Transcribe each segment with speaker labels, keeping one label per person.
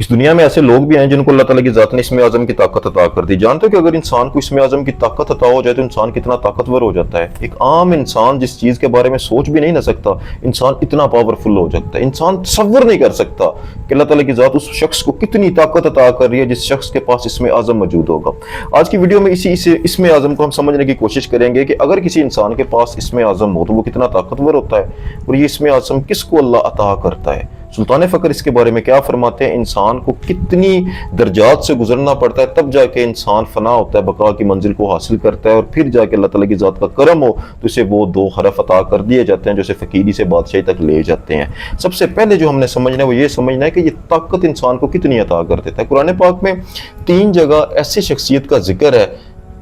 Speaker 1: इस दुनिया में ऐसे लोग भी हैं जिनको अल्लाह ताला की ज़ात ने इसमें आज़म की ताकत अता कर दी। जानते हो कि अगर इंसान को इसमें आज़म की ताकत अता हो जाए तो इंसान कितना ताकतवर हो जाता है। एक आम इंसान जिस चीज़ के बारे में सोच भी नहीं ना सकता, इंसान इतना पावरफुल हो जाता है। इंसान तसव्वुर नहीं कर सकता कि अल्लाह ताला की ज़ात उस शख्स को कितनी ताकत अता कर रही है जिस शख्स के पास इसमें आज़म मौजूद होगा। आज की वीडियो में इसमें आज़म को हम समझने की कोशिश करेंगे कि अगर किसी इंसान के पास इसमें आज़म हो तो वो कितना ताकतवर होता है और ये इसमें आज़म किसको अल्लाह अता करता है। सुल्तान फ़क्र इसके बारे में क्या फरमाते हैं, इंसान को कितनी दर्जात से गुजरना पड़ता है तब जाके इंसान फना होता है, बका की मंजिल को हासिल करता है और फिर जाके अल्लाह ताला की ज़ात का करम हो तो इसे वो 2 हरफ अता कर दिए जाते हैं जो इसे फ़कीरी से बादशाही तक ले जाते हैं। सबसे पहले जो हमने समझना है वो ये समझना है कि ये ताकत इंसान को कितनी अता कर देता है। कुरान पाक में 3 जगह ऐसी शख्सियत का जिक्र है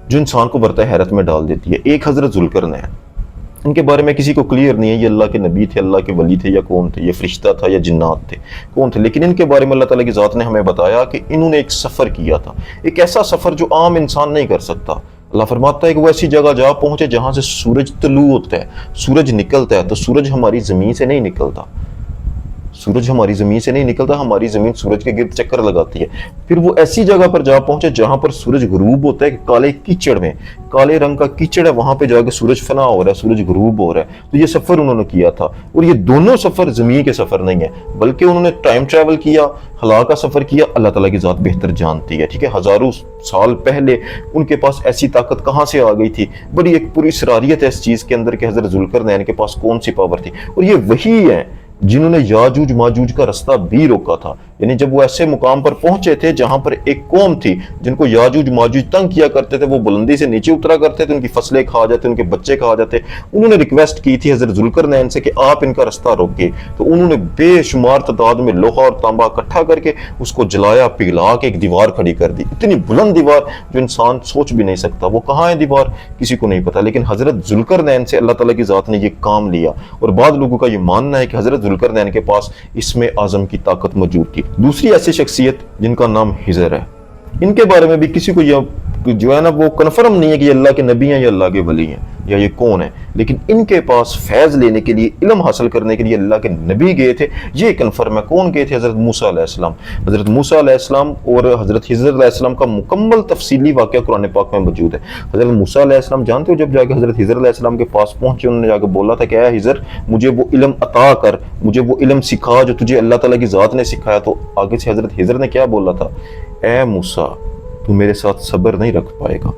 Speaker 1: जो इंसान को बरता हैरत में डाल देती है। एक हज़रत ज़ुल्करनैन, इनके बारे में किसी को क्लियर नहीं है ये अल्लाह के नबी थे, अल्लाह के वली थे या कौन थे, ये फरिश्ता था या जिन्नात थे, कौन थे। लेकिन इनके बारे में अल्लाह ताला की ज़ात ने हमें बताया कि इन्होंने एक सफ़र किया था, एक ऐसा सफ़र जो आम इंसान नहीं कर सकता। अल्लाह फरमाता है कि वो ऐसी जगह जा पहुंचे जहां से सूरज तलू होता है, सूरज निकलता है। तो सूरज हमारी ज़मीन से नहीं निकलता, सूरज हमारी ज़मीन से नहीं निकलता, हमारी ज़मीन सूरज के गिर्द चक्कर लगाती है। फिर वो ऐसी जगह पर जा पहुंचे जहां पर सूरज गुरूब होता है, काले कीचड़ में, काले रंग का कीचड़ है, वहां पे जाके सूरज फना हो रहा है, सूरज गुरूब हो रहा है। तो ये सफ़र उन्होंने किया था और ये दोनों सफ़र ज़मीन के सफ़र नहीं है बल्कि उन्होंने टाइम ट्रैवल किया, हला का सफ़र किया। अल्लाह ताला की ज़ात बेहतर जानती है, ठीक है। हज़ारों साल पहले उनके पास ऐसी ताकत कहाँ से आ गई थी, बड़ी एक पूरी सरारियत है इस चीज़ के अंदर कि हज़रत ज़ुल्करनैन के पास कौन सी पावर थी। और ये वही है जिन्होंने याजूज माजूज का रास्ता भी रोका था। यानी जब वो ऐसे मुकाम पर पहुंचे थे जहां पर एक कौम थी जिनको याजूज माजूज तंग किया करते थे, वो बुलंदी से नीचे उतरा करते थे, उनकी फसलें खा जाते, उनके बच्चे खा जाते। उन्होंने रिक्वेस्ट की थी हज़रत ज़ुल्करनैन से कि आप इनका रास्ता रोके। तो उन्होंने बेशुमार तादाद में लोहा और तांबा इकट्ठा करके उसको जलाया, पिघला के एक दीवार खड़ी कर दी, इतनी बुलंद दीवार जो इंसान सोच भी नहीं सकता। वो कहाँ है दीवार किसी को नहीं पता, लेकिन हज़रत ज़ुल्करनैन से अल्लाह ताला की ज़ात ने ये काम लिया। और बाद लोगों का ये मानना है कि हज़रत ज़ुल्करनैन के पास इसमें आज़म की ताकत मौजूद थी। दूसरी ऐसी शख्सियत जिनका नाम हिजर है, इनके बारे में भी किसी को जो है ना वो कन्फर्म नहीं है कि ये अल्लाह के नबी हैं या अल्लाह के वली हैं या ये कौन है। लेकिन इनके पास फैज़ लेने के लिए, इल्म हासिल करने के लिए अल्लाह के नबी गए थे, ये कन्फर्म है। कौन गए थे? हज़रत मूसा अलैहिस्सलाम। हज़रत मूसा अलैहिस्सलाम और हज़रत हिजर अलैहिस्सलाम का मुकम्मल तफसीली वाक़या कुरान पाक में मौजूद है। हज़रत मूसा अलैहिस्सलाम जानते हो जब जाके हज़रत हिजर अलैहिस्सलाम के पास पहुंचे, उन्होंने जाकर बोला था कि ऐ हिजर मुझे वो इल्म अता कर, मुझे वो इल्म सिखा जो तुझे अल्लाह ताला की ज़ात ने सिखाया। तो आगे से हज़रत हिजर ने क्या बोला था? ऐ मूसा तू मेरे साथ सब्र नहीं रख पाएगा।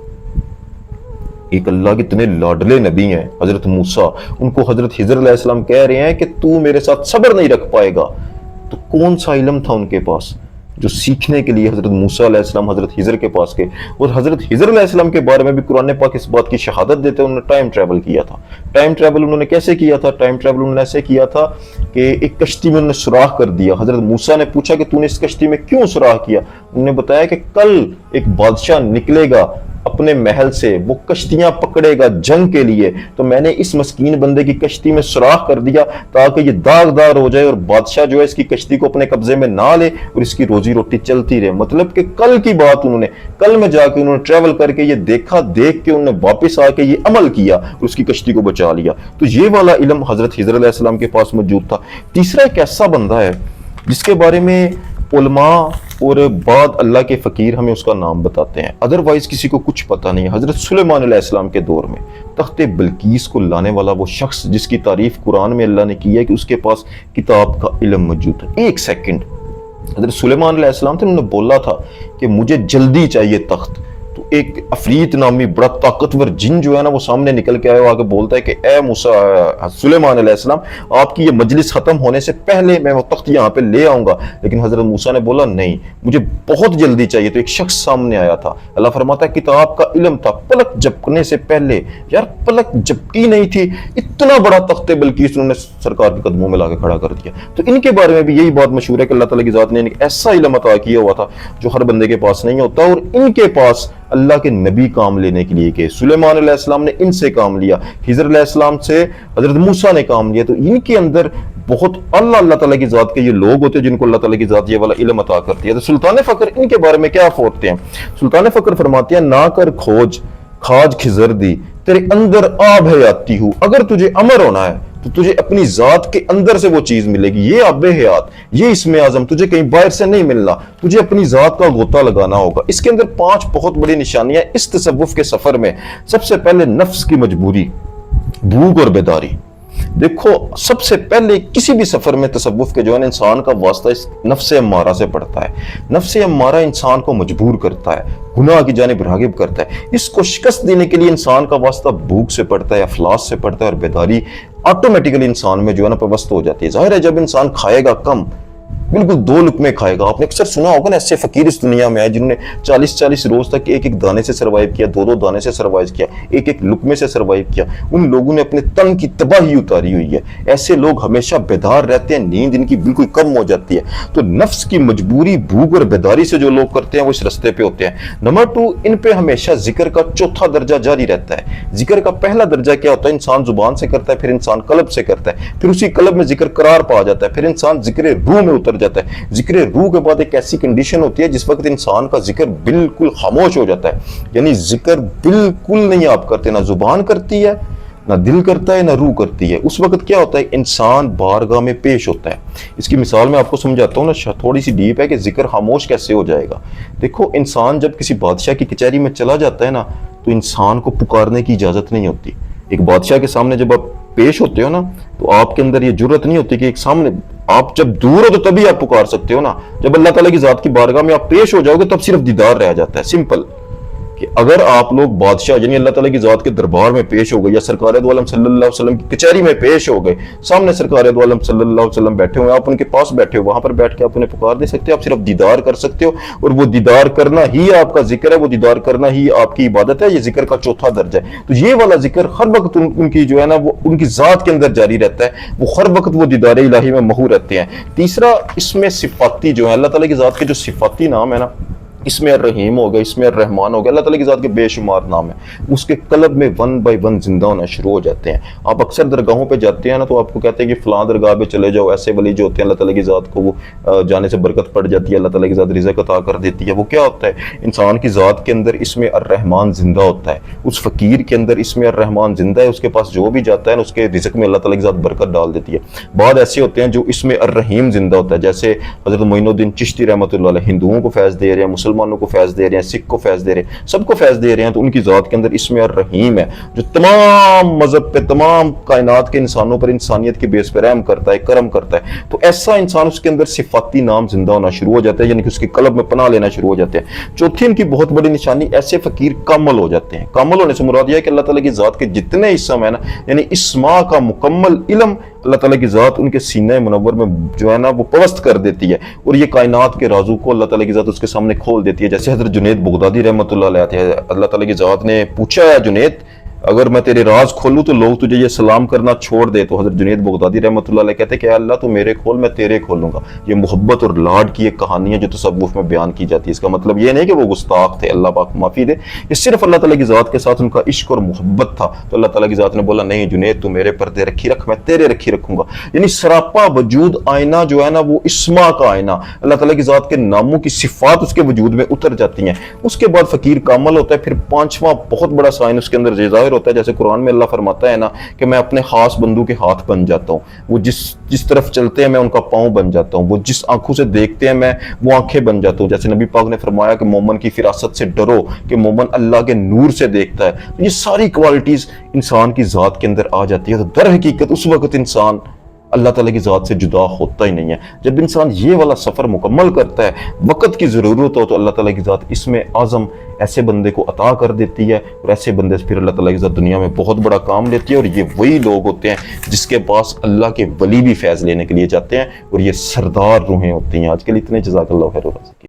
Speaker 1: एक अल्लाह के इतने लाडले नबी हैं हजरत मूसा, उनको हजरत हिजर अलैहिस्सलाम कह रहे हैं कि तू मेरे साथ सब्र नहीं रख पाएगा। तो कौन सा इल्म था उनके पास जो सीखने के लिए हजरत मूसा अलैहिस्सलाम हजरत हिजर के पास गए। और हजरत हिजर अलैहिस्सलाम के बारे में भी कुरान पाक इस बात की शहादत देते हैं, उन्होंने टाइम ट्रैवल किया था। टाइम ट्रैवल उन्होंने कैसे किया था? टाइम ट्रैवल उन्होंने ऐसे किया था कि एक कश्ती में उन्होंने सुराख कर दिया। हजरत मूसा ने पूछा कि तूने इस कश्ती में क्यों सुराख किया? उन्होंने बताया कि कल एक बादशाह निकलेगा अपने महल से, वो कश्तियां पकड़ेगा जंग के लिए, तो मैंने इस मस्कीन बंदे की कश्ती में सुराख कर दिया ताकि ये दागदार हो जाए और बादशाह जो है इसकी कश्ती को अपने कब्जे में ना ले और इसकी रोजी रोटी चलती रहे। मतलब कि कल की बात उन्होंने, कल में जाके उन्होंने ट्रैवल करके ये देखा, देख के उन्होंने वापस आके ये अमल किया और उसकी कश्ती को बचा लिया। तो ये वाला इल्म हजरत हिजर अलैहिस्सलाम के पास मौजूद था। तीसरा एक ऐसा बंदा है जिसके बारे में उलमा और बाद अल्लाह के फ़कीर हमें उसका नाम बताते हैं, अदरवाइज किसी को कुछ पता नहीं है। हज़रत सुलेमान अलैहिस्सलाम के दौर में तख्ते बिल्कीस को लाने वाला वो शख्स जिसकी तारीफ कुरान में अल्लाह ने की है कि उसके पास किताब का इल्म मौजूद है। एक सेकंड, हज़रत सुलेमान अलैहिस्सलाम थे, उन्होंने बोला था कि मुझे जल्दी चाहिए तख्त। तो एक अफरीत नामी बड़ा ताकतवर जिन जो है ना वो सामने निकल के आया, आगे बोलता है कि ए मूसा सुलेमान अलैहिस्सलाम आपकी ये मजलिस खत्म होने से पहले मैं वो तख्त यहाँ पे ले आऊंगा। लेकिन हजरत मूसा ने बोला नहीं, मुझे बहुत जल्दी चाहिए। तो एक शख्स सामने आया था, अल्लाह फरमाता है किताब का इल्म था, पलक झपकने से पहले, यार पलक झपकी नहीं थी, इतना बड़ा तख्ते बल्कि उन्होंने सरकार के कदमों में लाके खड़ा कर दिया। तो इनके बारे में भी यही बात मशहूर है कि अल्लाह ताला की ज़ात ने ऐसा इल्म अता किया हुआ था जो हर बंदे के पास नहीं होता। और इनके पास अल्लाह के नबी काम लेने के लिए गए। सुलेमान अलैहिस्सलाम ने इनसे काम लिया, हिजर अलैहिस्सलाम से हजरत मूसा ने काम लिया। तो इनके अंदर बहुत अल्लाह ताला की ज़ात के ये लोग होते हैं जिनको अल्लाह ताला की ज़ात ये वाला इल्म अता करती है। तो सुल्तान फ़क्र इनके बारे में क्या फोड़ते हैं? सुल्तान फ़क्र फरमाते हैं ना कर खोज खाज खिजर दी तेरे अंदर आब है आती हूँ, अगर तुझे अमर होना है تو تجھے اپنی ذات کے اندر سے وہ چیز ملے گی. یہ آب حیات, یہ اسم اعظم تجھے کہیں باہر سے نہیں ملنا, تجھے اپنی ذات کا غوطہ لگانا ہوگا. اس کے اندر 5 بہت بڑی نشانیاں اس تصوف کے سفر میں. سب سے پہلے نفس کی مجبوری, بھوک اور بیداری. دیکھو سب سے پہلے کسی بھی سفر میں تصوف کے جو ہے انسان کا واسطہ اس نفس امارہ سے پڑتا ہے. نفس امارہ انسان کو مجبور کرتا ہے, گناہ کی جانب راغب کرتا ہے. اس کو شکست دینے کے لیے انسان کا واسطہ بھوک سے پڑتا ہے, افلاس سے پڑتا ہے, اور بیداری آٹومیٹیکلی انسان میں جو ہے نا پیوست ہو جاتی ہے. ظاہر ہے جب انسان کھائے گا کم, بالکل 2 لقمے کھائے گا. آپ نے اکثر سنا ہوگا نا ایسے فقیر اس دنیا میں آئے جنہوں نے 40 روز تک ایک دانے سے سروائیو کیا, 2 دانے سے سروائیو کیا, ایک لقمے سے سروائیو کیا. ان لوگوں نے اپنے تن کی تباہی اتاری ہوئی ہے. ایسے لوگ ہمیشہ بیدار رہتے ہیں, نیند ان کی بالکل کم ہو جاتی ہے. تو نفس کی مجبوری, بھوک اور بیداری سے جو لوگ کرتے ہیں وہ اس رستے پہ ہوتے ہیں. نمبر 2, ان پہ ہمیشہ ذکر کا 4تھا درجہ جاری رہتا ہے. ذکر کا پہلا درجہ کیا ہوتا ہے؟ انسان زبان سے کرتا ہے, پھر انسان قلب سے کرتا ہے, پھر اسی قلب میں ذکر قرار پا جاتا ہے, پھر انسان ذکر روح میں اتر جاتا ہے. ذکر روح کے بعد ایک ایسی کنڈیشن ہوتی ہے جس وقت انسان کا ذکر بالکل خاموش ہو جاتا ہے. یعنی ذکر بالکل نہیں آپ کرتے, نہ زبان کرتی ہے, نہ دل کرتا ہے, نہ روح کرتی ہے. اس وقت کیا ہوتا ہے؟ انسان بارگاہ میں پیش ہوتا ہے. اس کی مثال میں آپ کو سمجھاتا ہوں نا, تھوڑی سی ڈیپ ہے کہ ذکر خاموش کیسے ہو جائے گا. دیکھو انسان جب کسی بادشاہ کی کچہری میں چلا جاتا ہے نا, تو انسان کو پکارنے کی اجازت نہیں ہوتی. ایک بادشاہ کے سامنے جب آپ پیش ہوتے ہو نا, تو آپ کے اندر یہ جرت نہیں ہوتی کہ ایک سامنے, آپ جب دور ہو تو تبھی آپ پکار سکتے ہو نا. جب اللہ تعالیٰ کی ذات کی بارگاہ میں آپ پیش ہو جاؤ گے تب صرف دیدار رہ جاتا ہے. سمپل کہ اگر آپ لوگ بادشاہ یعنی اللہ تعالیٰ کی ذات کے دربار میں پیش ہو گئے, یا سرکار دو عالم صلی اللہ علیہ وسلم کی کچہری میں پیش ہو گئے, سامنے سرکار دو عالم صلی اللہ علیہ وسلم بیٹھے ہوئے, آپ ان کے پاس بیٹھے ہو, وہاں پر بیٹھ کے آپ انہیں پکار نہیں سکتے, آپ صرف دیدار کر سکتے ہو. اور وہ دیدار کرنا ہی آپ کا ذکر ہے, وہ دیدار کرنا ہی آپ کی عبادت ہے. یہ ذکر کا 4تھا درجہ ہے. تو یہ والا ذکر ہر وقت ان کی جو ہے نا وہ ان کی ذات کے اندر جاری رہتا ہے. وہ ہر وقت وہ دیدار الہی میں محو رہتے ہیں. تیسرا, اس میں صفاتی جو ہے اللہ تعالیٰ کی ذات کے جو صفاتی نام ہے نا, اس میں الرحیم ہو گیا, اس میں الرحمان ہو گیا, اللہ تعالیٰ کی ذات کے بے شمار نام ہیں. اس کے قلب میں 1 بائی 1 زندہ ہونا شروع ہو جاتے ہیں. آپ اکثر درگاہوں پہ جاتے ہیں نا, تو آپ کو کہتے ہیں کہ فلاں درگاہ پہ چلے جاؤ, ایسے ولی جو ہوتے ہیں اللہ تعالیٰ کی ذات کو وہ جانے سے برکت پڑ جاتی ہے, اللہ تعالیٰ کی ذات رزق عطا کر دیتی ہے. وہ کیا ہوتا ہے؟ انسان کی ذات کے اندر اس میں الرحمان زندہ ہوتا ہے. اس فقیر کے اندر اس میں الرحمان زندہ ہے. اس کے پاس جو بھی جاتا ہے نا, اس کے رزق میں اللہ تعالیٰ کی ذات برکت ڈال دیتی ہے. بعد ایسے ہوتے ہیں جو اس میں الرحیم زندہ ہوتا ہے, جیسے حضرت معین الدین چشتی رحمۃ اللہ علیہ, ہندوؤں کو فیض دے رہے ہیں, مسلمانوں کو فیض دے رہے ہیں, سکھ کو فیض دے رہے ہیں, سب کو فیض دے رہے ہیں. تو ان کی ذات کے اندر اس میں الرحیم ہے, جو تمام مذہب پہ, تمام کائنات کے انسانوں پر انسانیت کے بیس پہ رحم کرتا ہے, کرم کرتا ہے. تو ایسا انسان, اس کے اندر صفاتی نام زندہ ہونا شروع ہو جاتا ہے, یعنی کہ اس کے قلب میں پناہ لینا شروع ہو جاتے ہیں. چوتھی ان کی بہت بڑی نشانی, ایسے فقیر کامل ہو جاتے ہیں. کامل ہونے سے مراد یہ ہے کہ اللہ تعالیٰ کی ذات کے جتنے اسم ہیں نا, یعنی اسما کا مکمل علم اللہ تعالیٰ کی ذات ان کے سینہ منور میں جو ہے نا وہ پوست کر دیتی ہے, اور یہ کائنات کے رازوں کو اللہ تعالیٰ کی ذات اس کے سامنے کھول دیتی ہے. جیسے حضرت جنید بغدادی رحمۃ اللہ علیہ تھے, اللہ تعالیٰ کی ذات نے پوچھا ہے, جنید اگر میں تیرے راز کھولوں تو لوگ تجھے یہ سلام کرنا چھوڑ دے. تو حضرت جنید بغدادی رحمۃ اللہ علیہ کہتے ہیں کہ اے اللہ تو میرے کھول, میں تیرے کھولوں گا. یہ محبت اور لاڈ کی ایک کہانی ہے جو تصوف میں بیان کی جاتی ہے. اس کا مطلب یہ نہیں کہ وہ گستاخ تھے, اللہ پاک معافی دے, یہ صرف اللہ تعالیٰ کی ذات کے ساتھ ان کا عشق اور محبت تھا. تو اللہ تعالیٰ کی ذات نے بولا نہیں جنید تو میرے پردے رکھی رکھ, میں تیرے رکھی رکھوں گا. یعنی سراپا وجود آئینہ جو ہے نا وہ اسما کا آئینہ, اللہ تعالیٰ کی ذات کے ناموں کی صفات اس کے وجود میں اتر جاتی ہیں. اس کے بعد فقیر کامل ہوتا ہے. پھر 5واں بہت بڑا سائن اس کے اندر ظاہر ہوتا ہے, جیسے قرآن میں اللہ فرماتا ہے نا کہ میں اپنے خاص بندوں کے ہاتھ بن جاتا ہوں. وہ جس طرف چلتے ہیں میں ان کا پاؤں بن جاتا ہوں. وہ جس آنکھوں سے دیکھتے ہیں میں وہ آنکھیں بن جاتا ہوں. جیسے نبی پاک نے فرمایا کہ مومن کی فراست سے ڈرو کہ مومن اللہ کے نور سے دیکھتا ہے. یہ ساری کوالٹیز انسان کی ذات کے اندر آ جاتی ہے. تو در حقیقت اس وقت انسان اللہ تعالیٰ کی ذات سے جدا ہوتا ہی نہیں ہے. جب انسان یہ والا سفر مکمل کرتا ہے, وقت کی ضرورت ہو, تو اللہ تعالیٰ کی ذات اس میں اعظم ایسے بندے کو عطا کر دیتی ہے, اور ایسے بندے سے پھر اللہ تعالیٰ کی ذات دنیا میں بہت بڑا کام لیتی ہے. اور یہ وہی لوگ ہوتے ہیں جس کے پاس اللہ کے ولی بھی فیض لینے کے لیے جاتے ہیں, اور یہ سردار روحیں ہوتی ہیں. آج کے لیے اتنے, جزاک اللہ خیر.